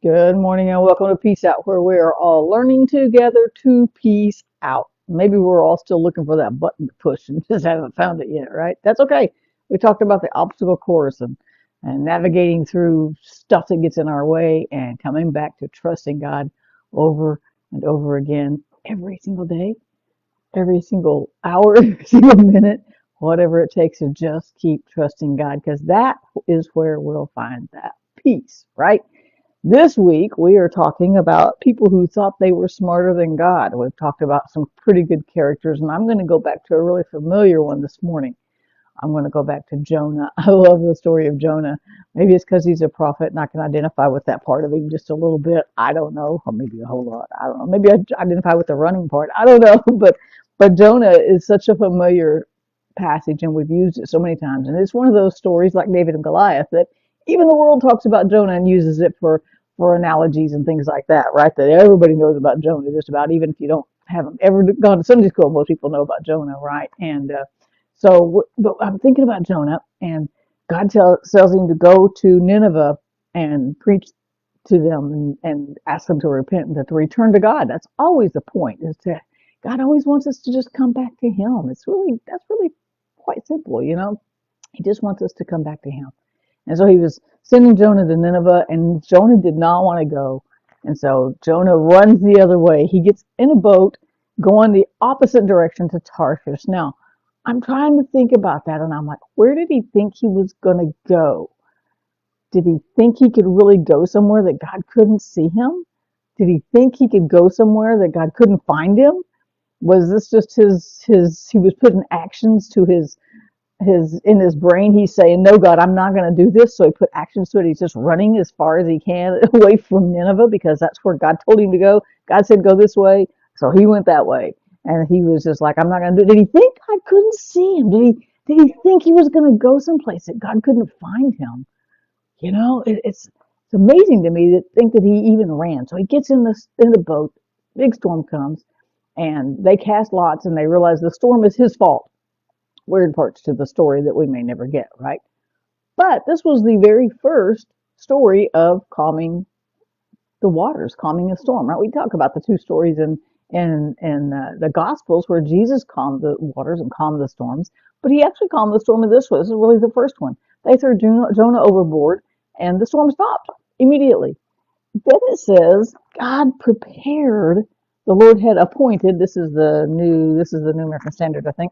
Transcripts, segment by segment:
Good morning and welcome to Peace Out, where we are all learning together to peace out. Maybe we're all still looking for that button to push and just haven't found it yet, right? That's okay. We talked about the obstacle course and navigating through stuff that gets in our way and coming back to trusting God over and over again every single day, every single hour, every single minute, whatever it takes to just keep trusting God, because that is where we'll find that peace, right? This week, we are talking about people who thought they were smarter than God. We've talked about some pretty good characters, and I'm going to go back to a really familiar one this morning. I'm going to go back to Jonah. I love the story of Jonah. Maybe it's because he's a prophet and I can identify with that part of him just a little bit. I don't know, or maybe a whole lot. I don't know. Maybe I identify with the running part. I don't know, but Jonah is such a familiar passage, and we've used it so many times. And it's one of those stories like David and Goliath that even the world talks about Jonah and uses it for analogies and things like that, right? That everybody knows about Jonah, just about, even if you don't haven't ever gone to Sunday school, most people know about Jonah, right? But I'm thinking about Jonah, and God tells him to go to Nineveh and preach to them and ask them to repent and to return to God. That's always the point, is that God always wants us to just come back to Him. That's really quite simple, you know. He just wants us to come back to Him. And so He was sending Jonah to Nineveh, and Jonah did not want to go. And so Jonah runs the other way. He gets in a boat going the opposite direction to Tarshish. Now, I'm trying to think about that, and I'm like, where did he think he was going to go? Did he think he could really go somewhere that God couldn't see him? Did he think he could go somewhere that God couldn't find him? Was this just he was putting actions to his in his brain? He's saying, no, God, I'm not going to do this. So he put actions to it. He's just running as far as he can away from Nineveh, because that's where God told him to go. God said, go this way. So he went that way. And he was just like, I'm not going to do it. Did he think God couldn't see him? Did he think he was going to go someplace that God couldn't find him? You know, it's amazing to me to think that he even ran. So he gets in the boat, big storm comes, and they cast lots, and they realize the storm is his fault. Weird parts to the story that we may never get, right? But this was the very first story of calming the waters, calming a storm, right? We talk about the two stories in the Gospels where Jesus calmed the waters and calmed the storms, but he actually calmed the storm in this way. This is really the first one. They threw Jonah overboard, and the storm stopped immediately. Then it says God prepared. The Lord had appointed. This is the New American Standard, I think.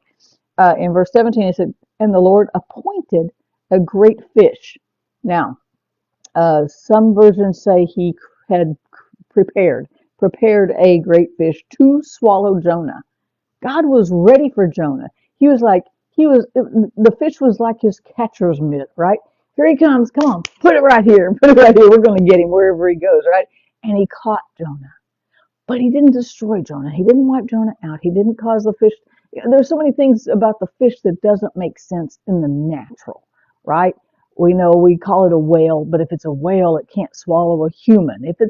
In verse 17, it said, "And the Lord appointed a great fish." Now, some versions say he had prepared a great fish to swallow Jonah. God was ready for Jonah. He was like, the fish was like his catcher's mitt, right? Here he comes. Come on, put it right here. Put it right here. We're going to get him wherever he goes, right? And he caught Jonah. But he didn't destroy Jonah. He didn't wipe Jonah out. He didn't cause the fish. There's so many things about the fish that doesn't make sense in the natural, right? We know we call it a whale, but if it's a whale, it can't swallow a human. So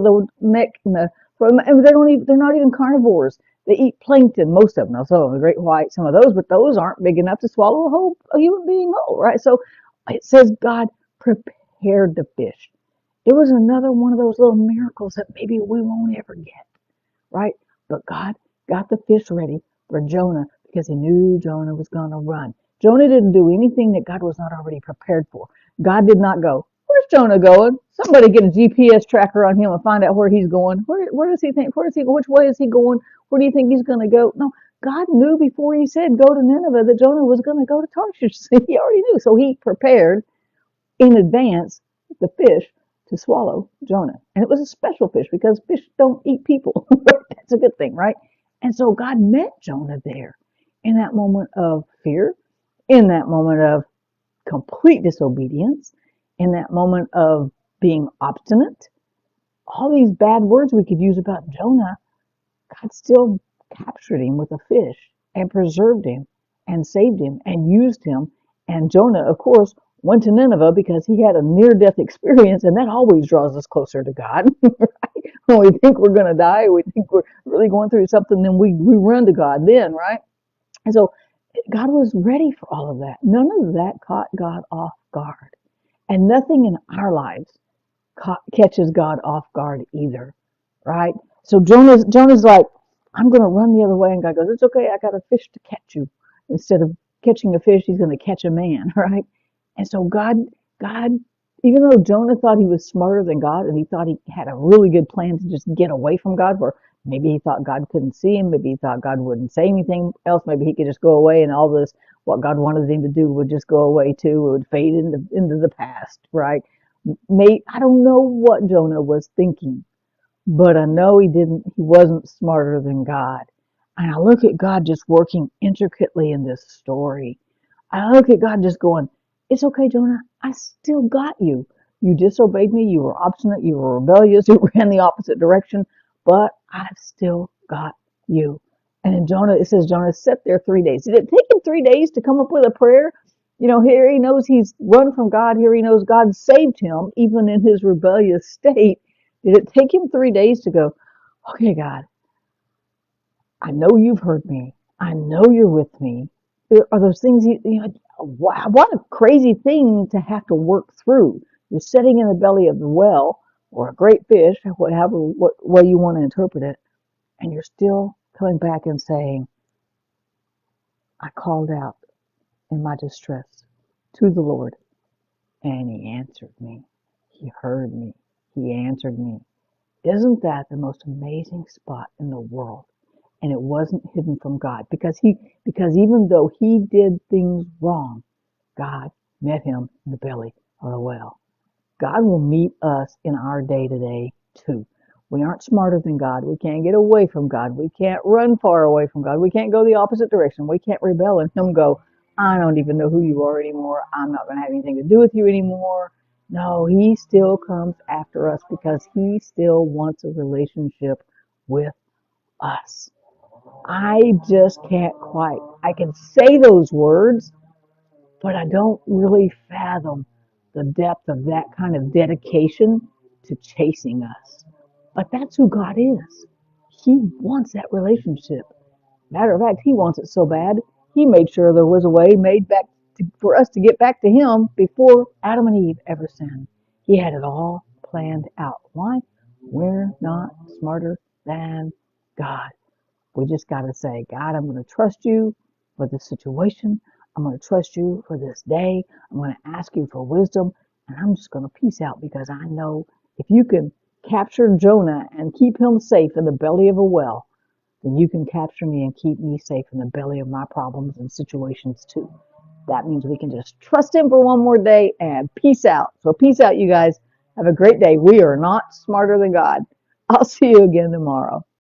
the neck and and they're not even carnivores. They eat plankton, most of them. Now, some of them, the great white, some of those, but those aren't big enough to swallow a human being whole, right? So it says God prepared the fish. It was another one of those little miracles that maybe we won't ever get, right? But God got the fish ready for Jonah because he knew Jonah was going to run. Jonah didn't do anything that God was not already prepared for. God did not go, where's Jonah going? Somebody get a GPS tracker on him and find out where he's going. Where does he think? Where does he go? Which way is he going? Where do you think he's going to go? No, God knew before he said go to Nineveh that Jonah was going to go to Tarshish. He already knew. So he prepared in advance the fish to swallow Jonah. And it was a special fish because fish don't eat people. That's a good thing, right? And so God met Jonah there in that moment of fear, in that moment of complete disobedience, in that moment of being obstinate. All these bad words we could use about Jonah, God still captured him with a fish and preserved him and saved him and used him. And Jonah, of course, went to Nineveh because he had a near-death experience, and that always draws us closer to God. Right? When we think we're going to die, we think we're really going through something, then we run to God then, right? And so God was ready for all of that. None of that caught God off guard. And nothing in our lives catches God off guard either, right? So Jonah's like, I'm going to run the other way, and God goes, it's okay, I got a fish to catch you. Instead of catching a fish, he's going to catch a man, right? And so God, even though Jonah thought he was smarter than God, and he thought he had a really good plan to just get away from God, where maybe he thought God couldn't see him, maybe he thought God wouldn't say anything else, maybe he could just go away, and all this what God wanted him to do would just go away too, it would fade into the past, right? I don't know what Jonah was thinking, but I know he wasn't smarter than God. And I look at God just working intricately in this story. I look at God just going, it's okay, Jonah, I still got you. You disobeyed me, you were obstinate, you were rebellious, you ran the opposite direction, but I've still got you. And in Jonah, it says Jonah sat there 3 days. Did it take him 3 days to come up with a prayer? Here he knows he's run from God. Here he knows God saved him, even in his rebellious state. Did it take him 3 days to go, okay, God, I know you've heard me. I know you're with me. Are those things, wow, what a crazy thing to have to work through. You're sitting in the belly of the well, or a great fish, whatever what way you want to interpret it, and you're still coming back and saying, I called out in my distress to the Lord, and he answered me. He heard me. He answered me. Isn't that the most amazing spot in the world? And it wasn't hidden from God because even though he did things wrong, God met him in the belly of the well. God will meet us in our day to day too. We aren't smarter than God. We can't get away from God. We can't run far away from God. We can't go the opposite direction. We can't rebel and him go, I don't even know who you are anymore. I'm not going to have anything to do with you anymore. No, he still comes after us because he still wants a relationship with us. I just can't quite. I can say those words, but I don't really fathom the depth of that kind of dedication to chasing us. But that's who God is. He wants that relationship. Matter of fact, he wants it so bad, he made sure there was a way made for us to get back to him before Adam and Eve ever sinned. He had it all planned out. Why? We're not smarter than God. We just got to say, God, I'm going to trust you for this situation. I'm going to trust you for this day. I'm going to ask you for wisdom. And I'm just going to peace out because I know if you can capture Jonah and keep him safe in the belly of a well, then you can capture me and keep me safe in the belly of my problems and situations too. That means we can just trust him for one more day and peace out. So peace out, you guys. Have a great day. We are not smarter than God. I'll see you again tomorrow.